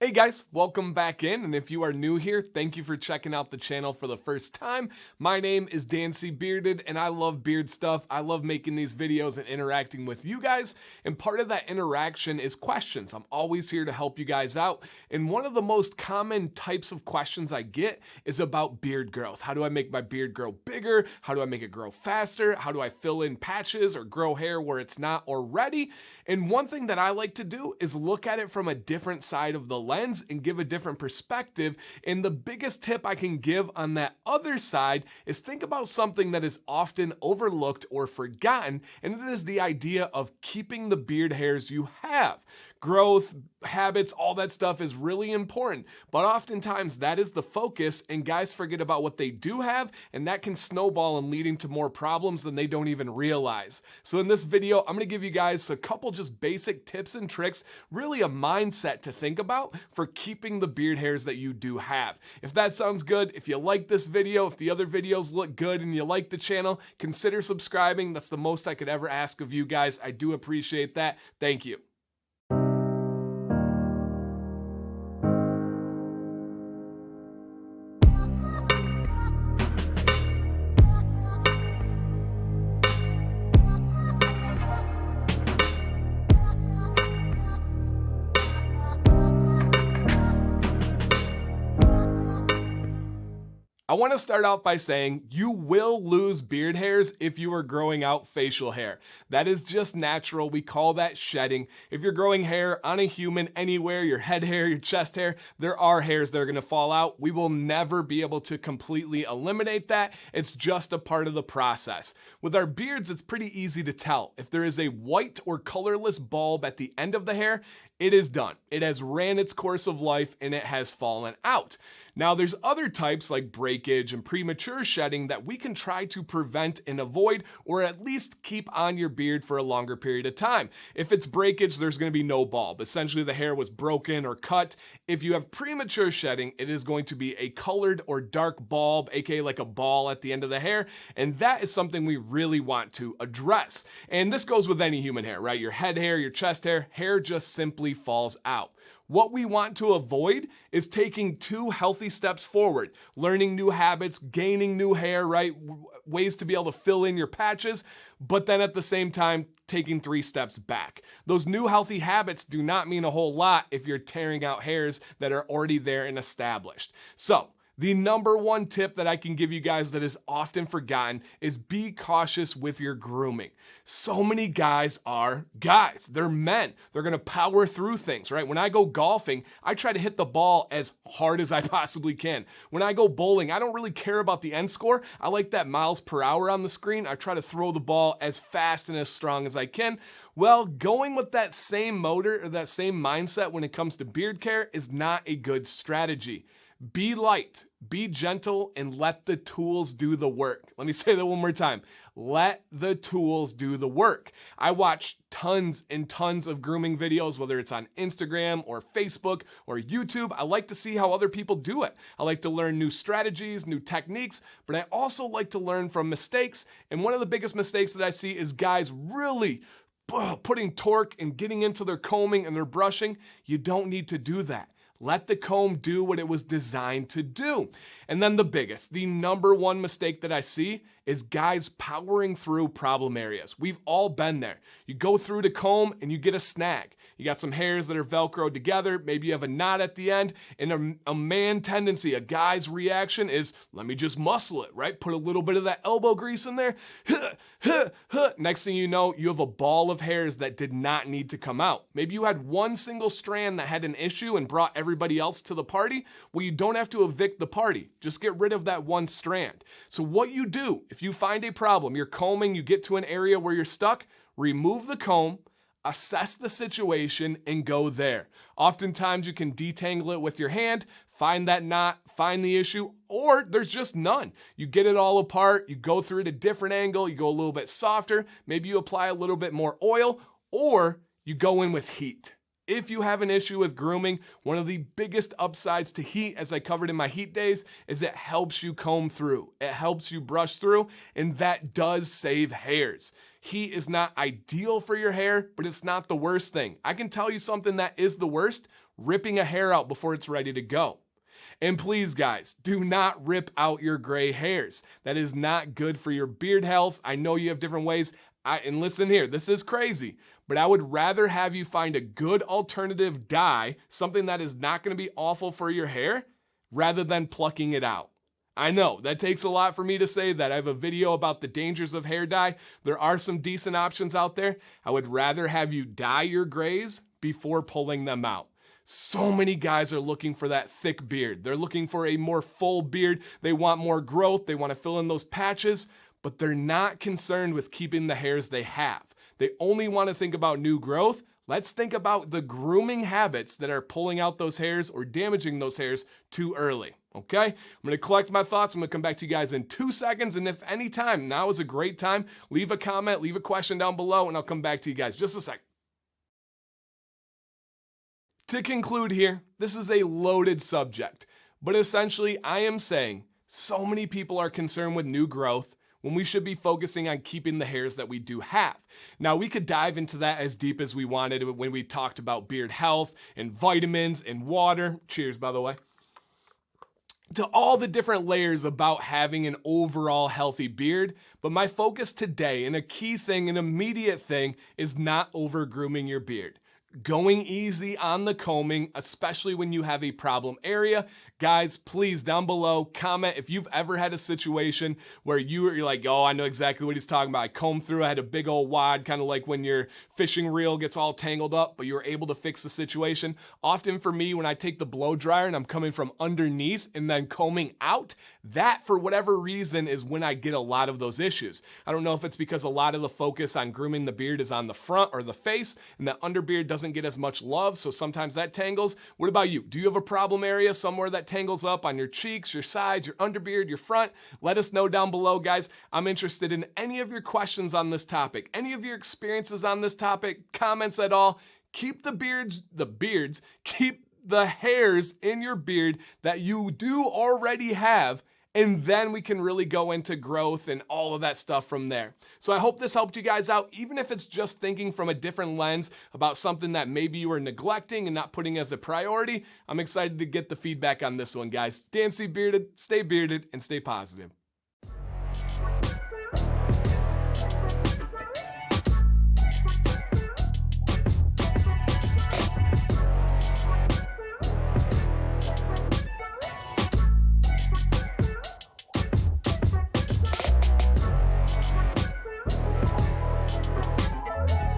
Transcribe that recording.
Hey guys, welcome back in, and if you are new here, thank you for checking out the channel for the first time. My name is DanCBearded, and I love beard stuff. I love making these videos and interacting with you guys, and part of that interaction is questions. I'm always here to help you guys out, and one of the most common types of questions I get is about beard growth. How do I make my beard grow bigger? How do I make it grow faster? How do I fill in patches or grow hair where it's not already? And one thing that I like to do is look at it from a different side of the lens and give a different perspective. And the biggest tip I can give on that other side is think about something that is often overlooked or forgotten, and it is the idea of keeping the beard hairs you have. Growth, habits, all that stuff is really important, but oftentimes that is the focus and guys forget about what they do have, and that can snowball and leading to more problems than they don't even realize. So in this video, I'm gonna give you guys a couple just basic tips and tricks, really a mindset to think about for keeping the beard hairs that you do have. If that sounds good, if you like this video, if the other videos look good and you like the channel, consider subscribing. That's the most I could ever ask of you guys. I do appreciate that. Thank you. I want to start out by saying you will lose beard hairs if you are growing out facial hair. That is just natural. We call that shedding. If you're growing hair on a human anywhere, your head hair, your chest hair, there are hairs that are going to fall out. We will never be able to completely eliminate that. It's just a part of the process. With our beards, it's pretty easy to tell. If there is a white or colorless bulb at the end of the hair, it is done. It has ran its course of life and it has fallen out. Now there's other types like breakage and premature shedding that we can try to prevent and avoid, or at least keep on your beard for a longer period of time. If it's breakage, there's going to be no bulb. Essentially the hair was broken or cut. If you have premature shedding, it is going to be a colored or dark bulb, aka like a ball at the end of the hair, and that is something we really want to address. And this goes with any human hair, right? Your head hair, your chest hair just simply falls out. What we want to avoid is taking two healthy steps forward, learning new habits, gaining new hair, right? Ways to be able to fill in your patches, but then at the same time, taking 3 steps back. Those new healthy habits do not mean a whole lot if you're tearing out hairs that are already there and established. So, the number one tip that I can give you guys that is often forgotten is be cautious with your grooming. So many guys are guys. They're men. They're going to power through things, right? When I go golfing, I try to hit the ball as hard as I possibly can. When I go bowling, I don't really care about the end score. I like that miles per hour on the screen. I try to throw the ball as fast and as strong as I can. Well, going with that same motor or that same mindset when it comes to beard care is not a good strategy. Be light, be gentle, and let the tools do the work. Let me say that one more time. Let the tools do the work. I watch tons and tons of grooming videos, whether it's on Instagram or Facebook or YouTube. I like to see how other people do it. I like to learn new strategies, new techniques, but I also like to learn from mistakes. And one of the biggest mistakes that I see is guys really putting torque and getting into their combing and their brushing. You don't need to do that. Let the comb do what it was designed to do. And then the number one mistake that I see is guys powering through problem areas. We've all been there. You go through the comb and you get a snag. You got some hairs that are Velcroed together. Maybe you have a knot at the end. And a man tendency, a guy's reaction is, let me just muscle it, right? Put a little bit of that elbow grease in there. Next thing you know, you have a ball of hairs that did not need to come out. Maybe you had one single strand that had an issue and brought everybody else to the party. Well, you don't have to evict the party. Just get rid of that one strand. So what you do, if you find a problem, you're combing, you get to an area where you're stuck, remove the comb, assess the situation, and go there. Oftentimes you can detangle it with your hand, find that knot, find the issue, or there's just none. You get it all apart, you go through it a different angle, you go a little bit softer, maybe you apply a little bit more oil, or you go in with heat. If you have an issue with grooming, one of the biggest upsides to heat, as I covered in my heat days, is it helps you comb through. It helps you brush through, and that does save hairs. Heat is not ideal for your hair, but it's not the worst thing. I can tell you something that is the worst: ripping a hair out before it's ready to go. And please, guys, do not rip out your gray hairs. That is not good for your beard health. I know you have different ways. And listen here, this is crazy, but I would rather have you find a good alternative dye, something that is not going to be awful for your hair, rather than plucking it out. I know, that takes a lot for me to say that. I have a video about the dangers of hair dye. There are some decent options out there. I would rather have you dye your grays before pulling them out. So many guys are looking for that thick beard. They're looking for a more full beard. They want more growth. They want to fill in those patches, but they're not concerned with keeping the hairs they have. They only want to think about new growth. Let's think about the grooming habits that are pulling out those hairs or damaging those hairs too early, okay? I'm gonna collect my thoughts. I'm gonna come back to you guys in 2 seconds, and if any time, now is a great time. Leave a comment, leave a question down below, and I'll come back to you guys just a sec. To conclude here, this is a loaded subject, but essentially I am saying so many people are concerned with new growth when we should be focusing on keeping the hairs that we do have. Now, we could dive into that as deep as we wanted when we talked about beard health and vitamins and water. Cheers, by the way. To all the different layers about having an overall healthy beard, but my focus today, and a key thing, an immediate thing, is not over grooming your beard. Going easy on the combing, especially when you have a problem area. Guys, please, down below, comment if you've ever had a situation where you're like, oh, I know exactly what he's talking about. I combed through, I had a big old wad, kind of like when your fishing reel gets all tangled up, but you were able to fix the situation. Often for me, when I take the blow dryer and I'm coming from underneath and then combing out, that, for whatever reason, is when I get a lot of those issues. I don't know if it's because a lot of the focus on grooming the beard is on the front or the face, and the underbeard doesn't get as much love, so sometimes that tangles. What about you? Do you have a problem area somewhere that tangles up on your cheeks, your sides, your underbeard, your front? Let us know down below, guys. I'm interested in any of your questions on this topic, any of your experiences on this topic, comments at all. Keep keep the hairs in your beard that you do already have, and then we can really go into growth and all of that stuff from there. So I hope this helped you guys out, even if it's just thinking from a different lens about something that maybe you were neglecting and not putting as a priority. I'm excited to get the feedback on this one, guys. DanCBearded, stay bearded, and stay positive.